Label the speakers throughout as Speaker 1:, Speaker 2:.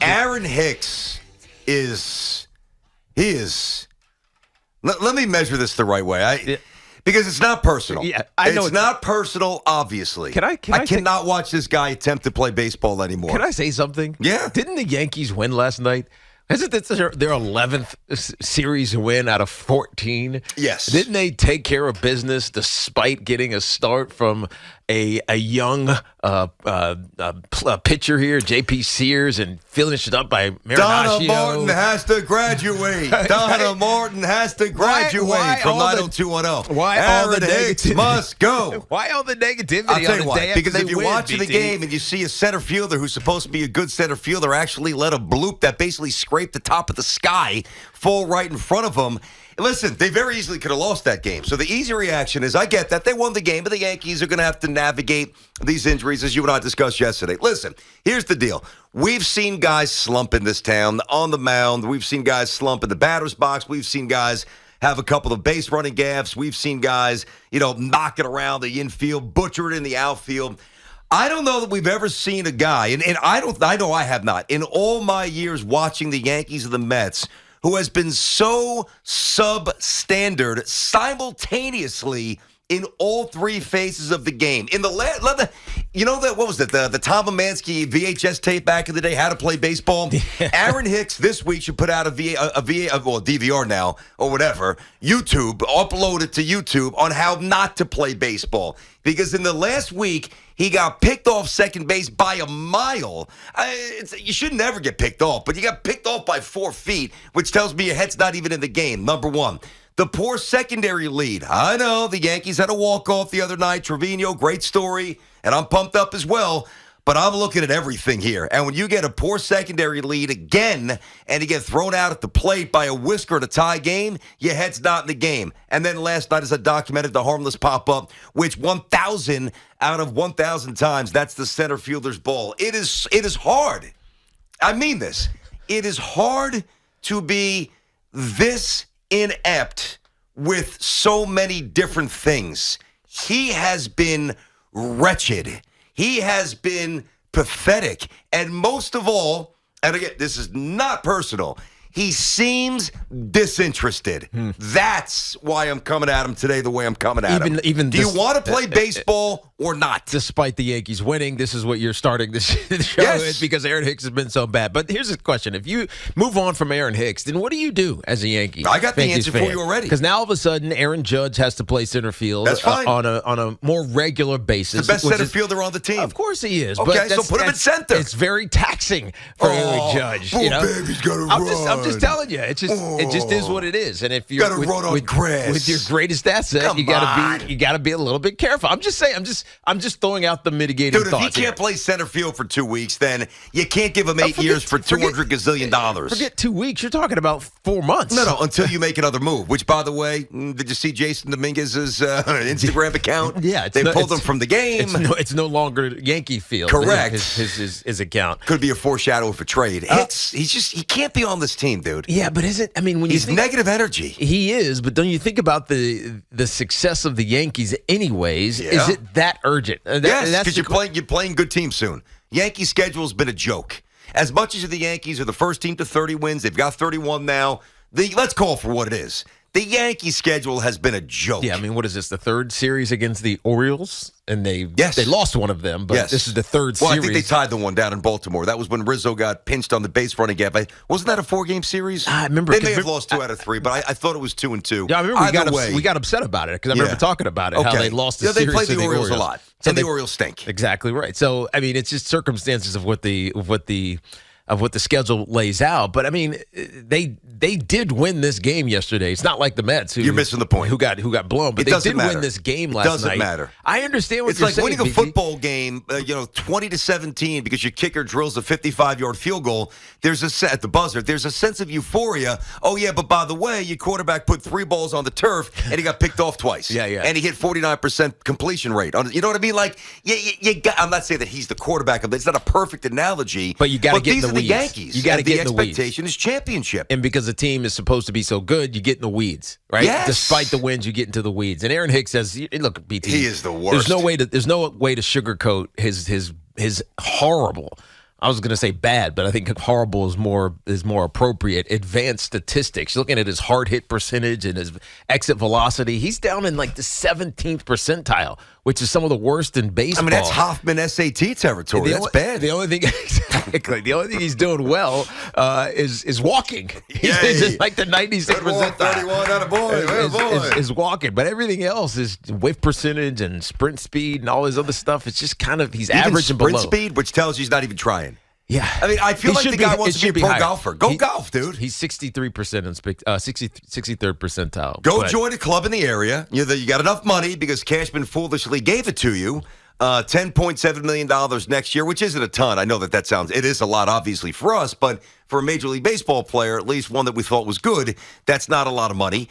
Speaker 1: Aaron Hicks is. Let me measure this the right way. Because it's not personal.
Speaker 2: Yeah, I know
Speaker 1: it's not personal, obviously.
Speaker 2: I
Speaker 1: cannot watch this guy attempt to play baseball anymore.
Speaker 2: Can I say something?
Speaker 1: Yeah.
Speaker 2: Didn't the Yankees win last night? Isn't this their 11th series win out of 14?
Speaker 1: Yes.
Speaker 2: Didn't they take care of business despite getting a start from a young pitcher here, J.P. Sears, and finished up by Marinaccio?
Speaker 1: Donna Martin has to graduate. Donna Martin has to graduate from 90210.
Speaker 2: Why
Speaker 1: Aaron
Speaker 2: all the
Speaker 1: Hicks
Speaker 2: negativity?
Speaker 1: must go.
Speaker 2: Why all the negativity
Speaker 1: I'll tell
Speaker 2: on
Speaker 1: you
Speaker 2: the
Speaker 1: why.
Speaker 2: day after
Speaker 1: Because
Speaker 2: they
Speaker 1: if you're
Speaker 2: win,
Speaker 1: watching the
Speaker 2: BT?
Speaker 1: game and you see a center fielder who's supposed to be a good center fielder actually let a bloop that basically scraped the top of the sky fall right in front of him. Listen, they very easily could have lost that game. So the easy reaction is, I get that. They won the game, but the Yankees are going to have to navigate these injuries, as you and I discussed yesterday. Listen, here's the deal. We've seen guys slump in this town on the mound. We've seen guys slump in the batter's box. We've seen guys have a couple of base running gaffes. We've seen guys, knock it around the infield, butcher it in the outfield. I don't know that we've ever seen a guy, and I know I have not, in all my years watching the Yankees and the Mets, who has been so substandard simultaneously in all three phases of the game. In the what was it? The Tom Amansky VHS tape back in the day, How to Play Baseball. Aaron Hicks this week should put out a DVR now or whatever. YouTube, upload it to YouTube on how not to play baseball. Because in the last week, he got picked off second base by a mile. You should never get picked off, but you got picked off by 4 feet, which tells me your head's not even in the game, number one. The poor secondary lead. I know the Yankees had a walk-off the other night. Trevino, great story, and I'm pumped up as well. But I'm looking at everything here. And when you get a poor secondary lead again and you get thrown out at the plate by a whisker in a tie game, your head's not in the game. And then last night, as I documented, the harmless pop-up, which 1,000 out of 1,000 times, that's the center fielder's ball. It is hard. I mean this. It is hard to be this inept with so many different things. He has been wretched. He has been pathetic. And most of all, and again, this is not personal, he seems disinterested. That's why I'm coming at him today the way I'm coming at him. Do you want to play baseball or not?
Speaker 2: Despite the Yankees winning, this is what you're starting the show with because Aaron Hicks has been so bad. But here's the question. If you move on from Aaron Hicks, then what do you do as a Yankee?
Speaker 1: I got the
Speaker 2: Yankees
Speaker 1: answer
Speaker 2: fan?
Speaker 1: for you already.
Speaker 2: Because now all of a sudden, Aaron Judge has to play center field
Speaker 1: That's fine.
Speaker 2: on a more regular basis.
Speaker 1: The best center fielder on the team.
Speaker 2: Of course he is.
Speaker 1: Okay, so put him at center.
Speaker 2: It's very taxing for Aaron Judge.
Speaker 1: Baby's got to run.
Speaker 2: I'm just telling you. It just is what it is. And if you're
Speaker 1: gotta run on grass
Speaker 2: with your greatest asset, you gotta be a little bit careful. I'm just saying. I'm just throwing out the mitigating
Speaker 1: thoughts. Dude, if he can't play center field for 2 weeks, then you can't give him 8 years for $200 gazillion.
Speaker 2: Forget 2 weeks. You're talking about 4 months.
Speaker 1: No, until you make another move. Which, by the way, did you see Jason Dominguez's Instagram account?
Speaker 2: Yeah,
Speaker 1: they pulled him from the game.
Speaker 2: It's no longer Yankee Field.
Speaker 1: Correct.
Speaker 2: His account
Speaker 1: could be a foreshadow of a trade. Hicks, he can't be on this team, dude.
Speaker 2: Yeah, but is it? I mean, when
Speaker 1: he's negative energy.
Speaker 2: He is, but don't you think about the success of the Yankees anyways? Yeah. Is it that urgent?
Speaker 1: Yes, because you're playing good teams soon. Yankee schedule's been a joke. As much as the Yankees are the first team to 30 wins, they've got 31 now. Let's call for what it is. The Yankee schedule has been a joke.
Speaker 2: Yeah, I mean, what is this, the third series against the Orioles? And they lost one of them, but this is the third series.
Speaker 1: Well, I think they tied the one down in Baltimore. That was when Rizzo got pinched on the base running gap. Wasn't that a 4-game series?
Speaker 2: I remember.
Speaker 1: They may have lost 2 out of 3, but I thought it was 2-2.
Speaker 2: Yeah, I remember we got upset about it because I remember talking about it, how they lost the series.
Speaker 1: They played
Speaker 2: to
Speaker 1: the Orioles a lot, and the Orioles stink.
Speaker 2: Exactly right. So, I mean, it's just circumstances of what the schedule lays out. But I mean, they did win this game yesterday. It's not like the Mets.
Speaker 1: You're missing the point.
Speaker 2: Who got blown? But they did win this game last night.
Speaker 1: It doesn't matter.
Speaker 2: I understand what you're saying.
Speaker 1: It's like winning a football game, 20-17 because your kicker drills a 55-yard field goal. At the buzzer. There's a sense of euphoria. Oh yeah, but by the way, your quarterback put 3 balls on the turf and he got picked off twice.
Speaker 2: Yeah.
Speaker 1: And he hit 49% completion rate. You know what I mean? Like, I'm not saying that he's the quarterback. It's not a perfect analogy.
Speaker 2: But you got to get in the weeds.
Speaker 1: The Yankees.
Speaker 2: You got to get in the weeds.
Speaker 1: The expectation is championship.
Speaker 2: And because the team is supposed to be so good, you get in the weeds, right?
Speaker 1: Yes.
Speaker 2: Despite the wins, you get into the weeds. And Aaron Hicks says, look, BT.
Speaker 1: He is the worst.
Speaker 2: There's no way to sugarcoat his horrible I was going to say bad, but I think horrible is more appropriate. Advanced statistics. Looking at his hard hit percentage and his exit velocity, he's down in like the 17th percentile, which is some of the worst in baseball.
Speaker 1: I mean, that's Hoffman SAT territory. That's bad.
Speaker 2: The only thing he's doing well is walking. He's just like the 96th percentile.
Speaker 1: 31 out of boy.
Speaker 2: Is walking, but everything else is whiff percentage and sprint speed and all his other stuff. It's just kind of he's average and below.
Speaker 1: Sprint speed, which tells you he's not even trying.
Speaker 2: Yeah,
Speaker 1: I mean, I feel like the guy wants to be a pro golfer. Go golf, dude.
Speaker 2: He's 63% and 63rd percentile.
Speaker 1: Go join a club in the area. You got enough money because Cashman foolishly gave it to you. $10.7 million next year, which isn't a ton. I know it is a lot, obviously, for us, but for a Major League Baseball player, at least one that we thought was good, that's not a lot of money.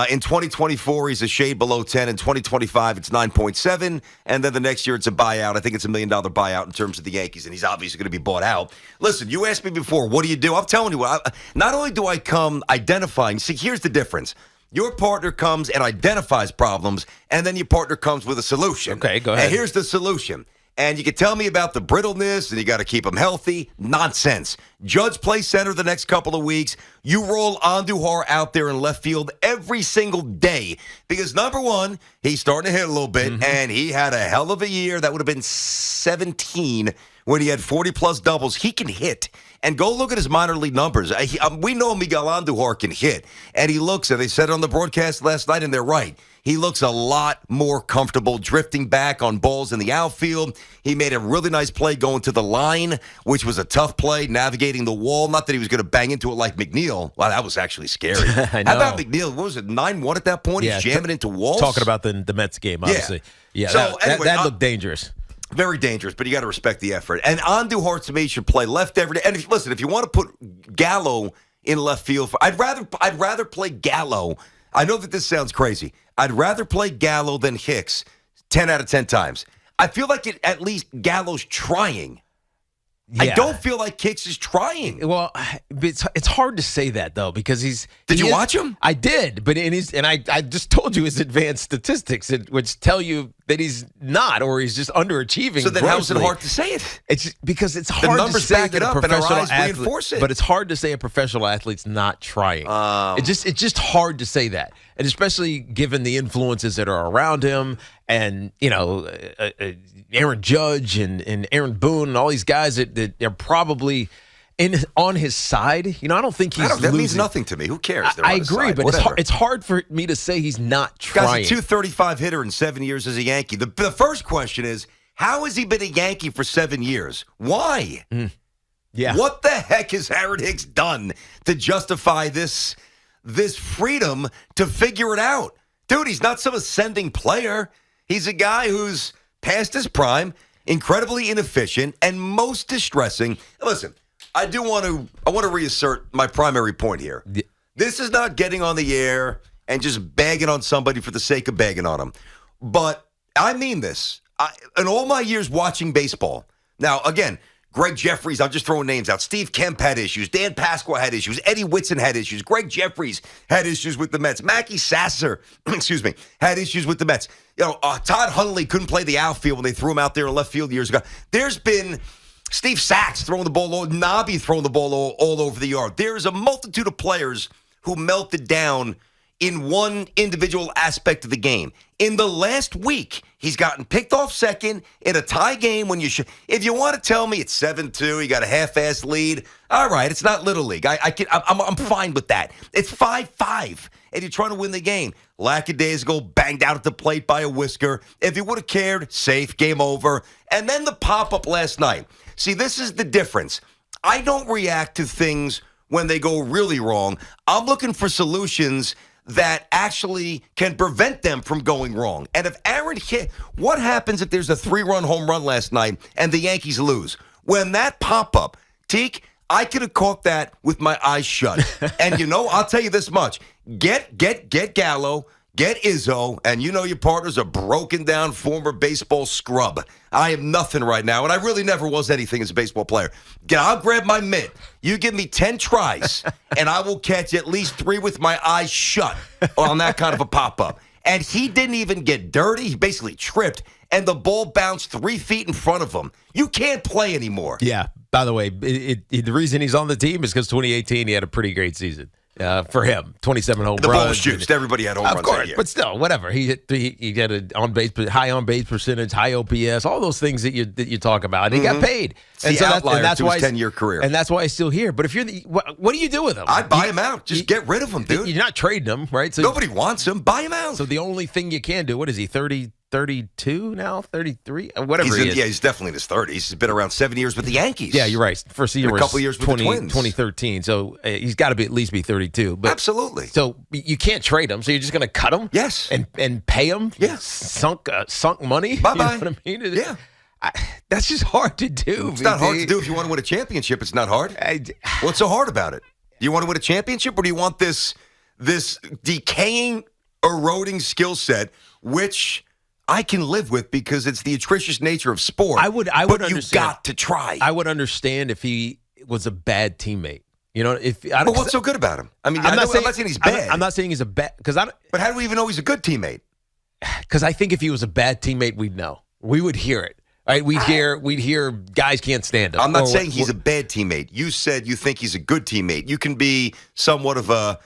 Speaker 1: In 2024, he's a shade below 10. In 2025, it's 9.7. And then the next year, it's a buyout. I think it's $1 million buyout in terms of the Yankees, and he's obviously going to be bought out. Listen, you asked me before, what do you do? I'm telling you, not only do I come identifying, see, here's the difference. Your partner comes and identifies problems, and then your partner comes with a solution.
Speaker 2: Okay, go ahead.
Speaker 1: And here's the solution. And you can tell me about the brittleness, and you got to keep them healthy. Nonsense. Judge plays center the next couple of weeks. You roll Andujar out there in left field every single day because, number one, he's starting to hit a little bit, and he had a hell of a year. That would have been 17 when he had 40-plus doubles. He can hit. And go look at his minor league numbers. We know Miguel Andujar can hit. And he looks, and they said it on the broadcast last night, and they're right. He looks a lot more comfortable drifting back on balls in the outfield. He made a really nice play going to the line, which was a tough play, navigating the wall. Not that he was going to bang into it like McNeil. Wow, that was actually scary.
Speaker 2: I know.
Speaker 1: How about McNeil? What was it, 9-1 at that point?
Speaker 2: Yeah,
Speaker 1: He's jamming into walls?
Speaker 2: Talking about the Mets game, obviously. Yeah,
Speaker 1: so, anyway,
Speaker 2: that looked dangerous.
Speaker 1: Very dangerous, but you got to respect the effort. And Andujar, to me, should play left every day. And if you want to put Gallo in left field, I'd rather play Gallo. I know that this sounds crazy. I'd rather play Gallo than Hicks 10 out of 10 times. I feel like at least Gallo's trying. Yeah. I don't feel like Hicks is trying.
Speaker 2: Well, it's hard to say that though because
Speaker 1: Did you watch him?
Speaker 2: I did, but I just told you his advanced statistics, which tell you that he's not, or he's just underachieving.
Speaker 1: So then, how's it hard to say it?
Speaker 2: It's because it's hard.
Speaker 1: The numbers
Speaker 2: to say
Speaker 1: back it up, and our eyes reinforce it.
Speaker 2: But it's hard to say a professional athlete's not trying. It's just hard to say that, and especially given the influences that are around him, and Aaron Judge and Aaron Boone and all these guys that are probably on his side. I don't think he's losing.
Speaker 1: That means nothing to me. Who cares?
Speaker 2: I agree, but it's hard for me to say he's not trying.
Speaker 1: Guy's a .235 hitter in 7 years as a Yankee. The first question is, how has he been a Yankee for 7 years? Why?
Speaker 2: Yeah.
Speaker 1: What the heck has Aaron Hicks done to justify this freedom to figure it out? Dude, he's not some ascending player. He's a guy who's past his prime, incredibly inefficient, and most distressing. Listen, I want to reassert my primary point here. Yeah. This is not getting on the air and just bagging on somebody for the sake of bagging on them. But I mean this. In all my years watching baseball, now, again, Greg Jeffries, I'm just throwing names out. Steve Kemp had issues. Dan Pasqua had issues. Eddie Whitson had issues. Greg Jeffries had issues with the Mets. Mackie Sasser, had issues with the Mets. Todd Hundley couldn't play the outfield when they threw him out there in left field years ago. There's been Steve Sachs throwing the ball, Nobby throwing the ball all over the yard. There's a multitude of players who melted down in one individual aspect of the game. In the last week, he's gotten picked off second in a tie game when you should. If you want to tell me it's 7-2, you got a half-ass lead, all right, it's not Little League. I'm fine with that. It's 5-5, and you're trying to win the game. Lackadaisical, banged out at the plate by a whisker. If you would have cared, safe, game over. And then the pop-up last night. See, this is the difference. I don't react to things when they go really wrong. I'm looking for solutions that actually can prevent them from going wrong. And if Aaron hit, what happens if there's a 3-run home run last night and the Yankees lose? When that pop-up, Teak, I could have caught that with my eyes shut. And I'll tell you this much. Get Gallo, get Izzo, and your partner's a broken down former baseball scrub. I am nothing right now, and I really never was anything as a baseball player. I'll grab my mitt. You give me 10 tries, and I will catch at least 3 with my eyes shut on that kind of a pop-up. And he didn't even get dirty. He basically tripped, and the ball bounced 3 feet in front of him. You can't play anymore.
Speaker 2: Yeah. By the way, the reason he's on the team is because 2018 he had a pretty great season. For him, 27 home runs.
Speaker 1: The ball juiced. Everybody had home runs that year.
Speaker 2: But still, whatever. He got a high on base percentage, high OPS, all those things that you talk about. And he got paid.
Speaker 1: And so that's why his 10-year career.
Speaker 2: And that's why he's still here. But if you're what do you do with him?
Speaker 1: I'd buy him out. Just get rid of him, dude.
Speaker 2: You're not trading him, right? So
Speaker 1: nobody wants him. Buy him out.
Speaker 2: So the only thing you can do, what is he, 32 now, 33, whatever he is.
Speaker 1: Yeah, he's definitely in his 30s. He's been around 7 years with the Yankees.
Speaker 2: Yeah, you're right. First year was
Speaker 1: a couple years with the Twins.
Speaker 2: 2013. So he's got to at least be 32. But,
Speaker 1: absolutely.
Speaker 2: So you can't trade him. So you're just going to cut him?
Speaker 1: Yes.
Speaker 2: And pay him?
Speaker 1: Yes.
Speaker 2: Sunk money?
Speaker 1: Bye-bye.
Speaker 2: You know what I mean?
Speaker 1: Yeah.
Speaker 2: That's just hard to do.
Speaker 1: It's not hard to do if you want to win a championship. It's not hard. What's so hard about it? Do you want to win a championship, or do you want this decaying, eroding skill set, which I can live with because it's the atrocious nature of sport?
Speaker 2: I would
Speaker 1: but
Speaker 2: understand.
Speaker 1: You got to try.
Speaker 2: I would understand if he was a bad teammate. You know,
Speaker 1: but what's so good about him? I mean, I'm not saying he's bad.
Speaker 2: I'm not saying he's a bad
Speaker 1: But how do we even know he's a good teammate?
Speaker 2: Because I think if he was a bad teammate, we'd know. We would hear it. Right? We'd hear guys can't stand him.
Speaker 1: I'm not saying he's a bad teammate. You said you think he's a good teammate. You can be somewhat of a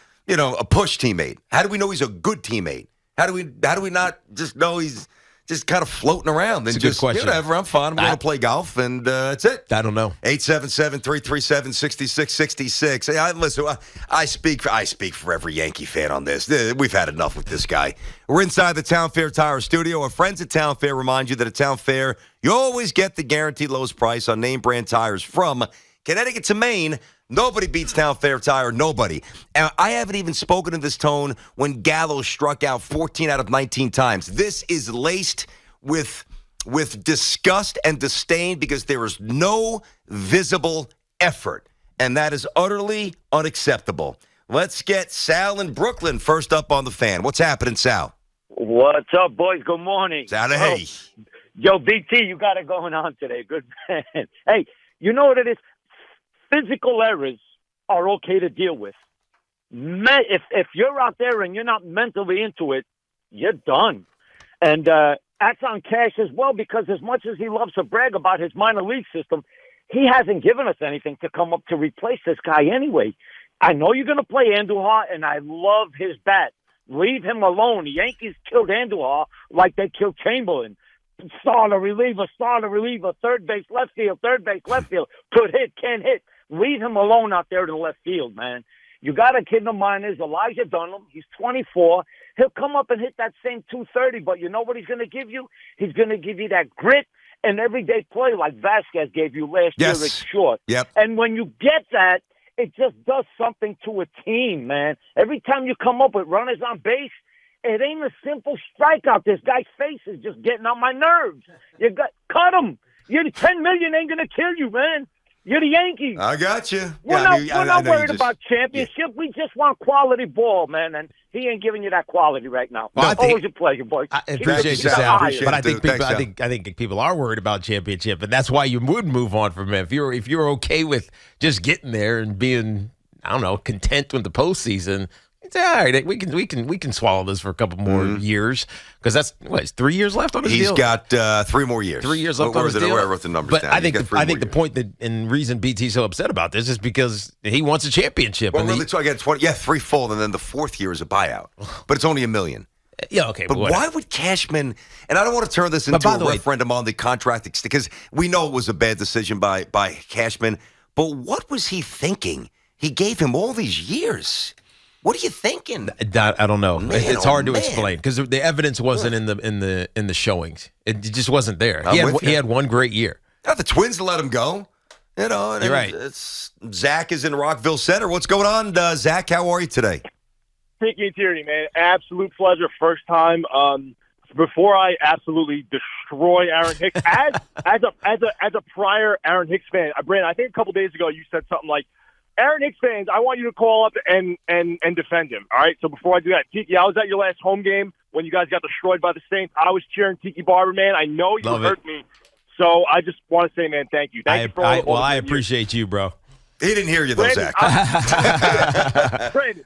Speaker 1: push teammate. How do we know he's a good teammate? How do we not just know he's just kind of floating around? Then just whatever, I'm fine. I'm going to play golf, and that's it.
Speaker 2: I don't know.
Speaker 1: 877-337-6666. Hey, listen, I speak for every Yankee fan on this. We've had enough with this guy. We're inside the Town Fair Tire Studio. Our friends at Town Fair remind you that at Town Fair, you always get the guaranteed lowest price on name brand tires from Connecticut to Maine. Nobody beats Town Fair Tire. Nobody. And I haven't even spoken in this tone when Gallo struck out 14 out of 19 times. This is laced with disgust and disdain because there is no visible effort. And that is utterly unacceptable. Let's get Sal in Brooklyn first up on the fan. What's happening, Sal?
Speaker 3: What's up, boys? Good morning.
Speaker 1: Sal, hey.
Speaker 3: Yo, BT, you got it going on today. Good man. Hey, you know what it is? Physical errors are okay to deal with. If you're out there and you're not mentally into it, you're done. And that's on Cash as well, because as much as he loves to brag about his minor league system, he hasn't given us anything to come up to replace this guy anyway. I know you're going to play Andujar, and I love his bat. Leave him alone. The Yankees killed Andujar like they killed Chamberlain. Starter, reliever, third base, left field, could hit, can't hit. Leave him alone out there in the left field, man. You got a kid of mine, is Elijah Dunham. He's 24. He'll come up and hit that same 230, but you know what he's going to give you? He's going to give you that grit and everyday play like Vasquez gave you last year at short.
Speaker 1: Yep.
Speaker 3: And when you get that, it just does something to a team, man. Every time you come up with runners on base, it ain't a simple strikeout. This guy's face is just getting on my nerves. Cut him. You're $10 million ain't gonna kill you, man. You're the Yankees.
Speaker 1: I got you.
Speaker 3: We're not worried about championship. Yeah. We just want quality ball, man. And he ain't giving you that quality right now.
Speaker 2: Well,
Speaker 3: always a pleasure, boys.
Speaker 2: I appreciate you, Sal. But I think people are worried about championship, and that's why you would move on from him. If you're okay with just getting there and being, I don't know, content with the postseason. It's all right. We can swallow this for a couple more years, because that's it's 3 years left on his deal.
Speaker 1: He's got 3 more years.
Speaker 2: 3 years left on his deal.
Speaker 1: Where I wrote the numbers
Speaker 2: but
Speaker 1: down.
Speaker 2: I think the point that and reason BT's so upset about this is because he wants a championship.
Speaker 1: Well, really, so I got 20. Yeah, 3 full, and then the 4th year is a buyout, but it's only $1 million.
Speaker 2: Yeah, okay.
Speaker 1: But why would Cashman? And I don't want to turn this into a referendum on the contract, because we know it was a bad decision by Cashman. But what was he thinking? He gave him all these years. What are you thinking?
Speaker 2: I don't know. It's hard to explain because the evidence wasn't in the showings. It just wasn't there. He had one great year.
Speaker 1: Now, the Twins let him go. You know,
Speaker 2: you're right.
Speaker 1: Zach is in Rockville Center. What's going on, Zach? How are you today?
Speaker 4: Tiki Tierney, man. Absolute pleasure. First time. Before I absolutely destroy Aaron Hicks, as a prior Aaron Hicks fan, Brandon, I think a couple days ago you said something like, Aaron Hicks fans, I want you to call up and defend him. All right. So before I do that, Tiki, I was at your last home game when you guys got destroyed by the Saints. I was cheering Tiki Barber, man. I know you hurt me. So I just want to say, man, thank you. Thank you for all
Speaker 2: I appreciate you, bro.
Speaker 1: He didn't hear you, though, Zach.
Speaker 4: Brandon.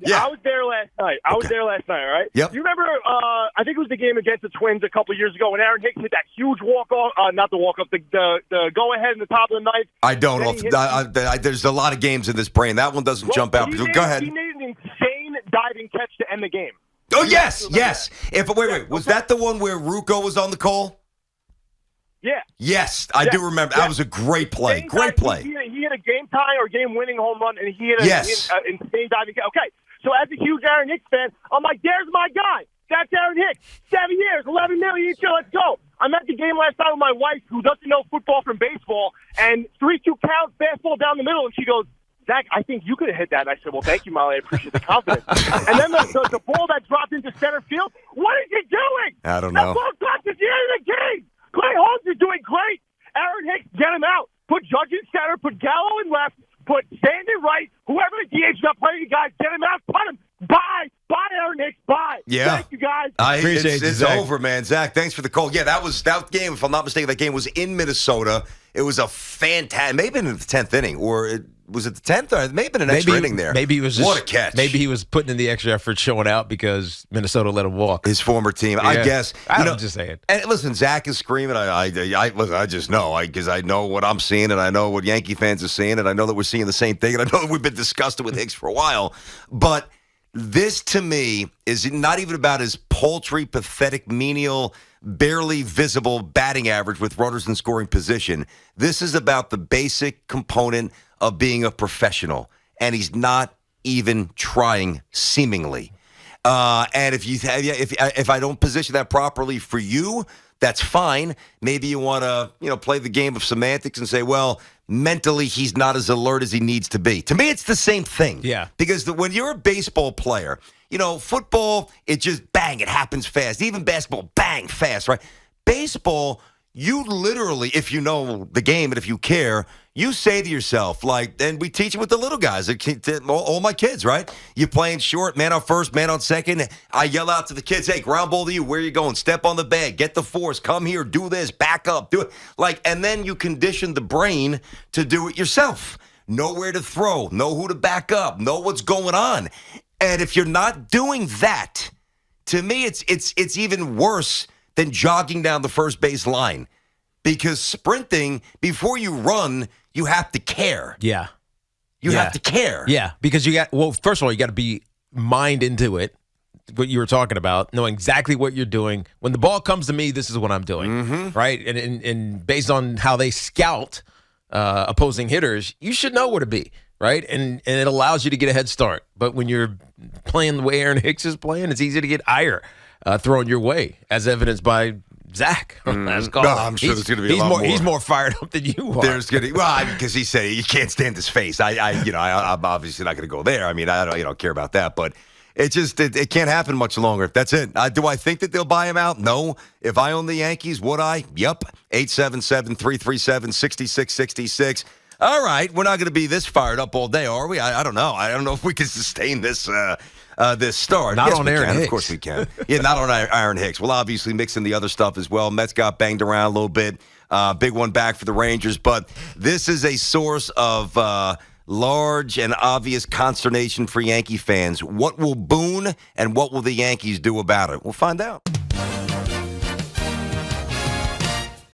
Speaker 1: Yeah.
Speaker 4: I was there last night. All right?
Speaker 1: Yep.
Speaker 4: You remember, I think it was the game against the Twins a couple of years ago when Aaron Hicks hit that huge walk-off, not the walk-off, the go-ahead in the top of the ninth.
Speaker 1: I don't know. There's a lot of games in this brain. That one doesn't jump out. Go ahead.
Speaker 4: He made an insane diving catch to end the game.
Speaker 1: Oh, yes. Wait. Was that the one where Ruocco was on the call?
Speaker 4: Yeah.
Speaker 1: Yes, I do remember. That was a great play. Great play.
Speaker 4: He hit a game-tying or game-winning home run, and he hit an insane diving catch. Okay, so as a huge Aaron Hicks fan, I'm like, there's my guy. That's Aaron Hicks. 7 years, $11 million each year. Let's go. I'm at the game last night with my wife, who doesn't know football from baseball, and 3-2 count, fastball down the middle, and she goes, Zach, I think you could have hit that. And I said, well, thank you, Molly. I appreciate the confidence. And then the ball that dropped into center field, what is he doing?
Speaker 1: I don't know.
Speaker 4: That ball dropped at the end of the game. Clay Holmes is doing great. Aaron Hicks, get him out. Put Judge in center. Put Gallo in left. Put Sand in right. Whoever the DH got playing, you guys, get him out. Put him. Bye, Aaron Hicks. Bye.
Speaker 1: Yeah.
Speaker 4: Thank you, guys.
Speaker 1: It's over, man. Zach, thanks for the call. Yeah, that game, if I'm not mistaken, that game was in Minnesota. It was a fantastic, maybe in the 10th inning, or was it the 10th? Or maybe an extra inning there.
Speaker 2: Maybe he was
Speaker 1: what a catch.
Speaker 2: Maybe he was putting in the extra effort showing out because Minnesota let him walk.
Speaker 1: His former team, yeah. I guess.
Speaker 2: I'm just saying.
Speaker 1: And listen, Zach is screaming. I just know because I know what I'm seeing, and I know what Yankee fans are seeing, and I know that we're seeing the same thing, and I know that we've been discussing with Hicks for a while. But this, to me, is not even about his paltry, pathetic, menial, barely visible batting average with runners in scoring position. This is about the basic component of being a professional, and he's not even trying, seemingly. And if I don't position that properly for you, that's fine. Maybe you want to, play the game of semantics and say, well, mentally he's not as alert as he needs to be. To me, it's the same thing.
Speaker 2: Yeah.
Speaker 1: Because when you're a baseball player, football, it just bang, it happens fast. Even basketball, bang, fast, right? Baseball, you literally, if you know the game and if you care, you say to yourself, and we teach it with the little guys, all my kids, right? You're playing short, man on first, man on second. I yell out to the kids, hey, ground ball to you. Where are you going? Step on the bag. Get the force. Come here. Do this. Back up. Do it. And then you condition the brain to do it yourself. Know where to throw. Know who to back up. Know what's going on. And if you're not doing that, to me, it's even worse than jogging down the first base line. Because sprinting, before you run, you have to care.
Speaker 2: Yeah.
Speaker 1: You have to care.
Speaker 2: Yeah, because first of all, you got to be mind into it, what you were talking about, know exactly what you're doing. When the ball comes to me, this is what I'm doing, right? And based on how they scout opposing hitters, you should know where to be, right? And it allows you to get a head start. But when you're playing the way Aaron Hicks is playing, it's easy to get ire thrown your way, as evidenced by Zach on last call.
Speaker 1: No, I'm sure there's going to be a lot more.
Speaker 2: He's more fired up than you are.
Speaker 1: There's going to because he said you can't stand his face. I'm obviously not going to go there. I mean, I don't care about that, but it can't happen much longer. That's it. Do I think that they'll buy him out? No. If I own the Yankees, would I? Yep. 877-337-6666. All right, we're not going to be this fired up all day, are we? I don't know. I don't know if we can sustain this. This start.
Speaker 2: Not on Aaron Hicks.
Speaker 1: Of course we can. Yeah, not on Aaron Hicks. We'll obviously mix in the other stuff as well. Mets got banged around a little bit. Big one back for the Rangers. But this is a source of large and obvious consternation for Yankee fans. What will Boone and what will the Yankees do about it? We'll find out.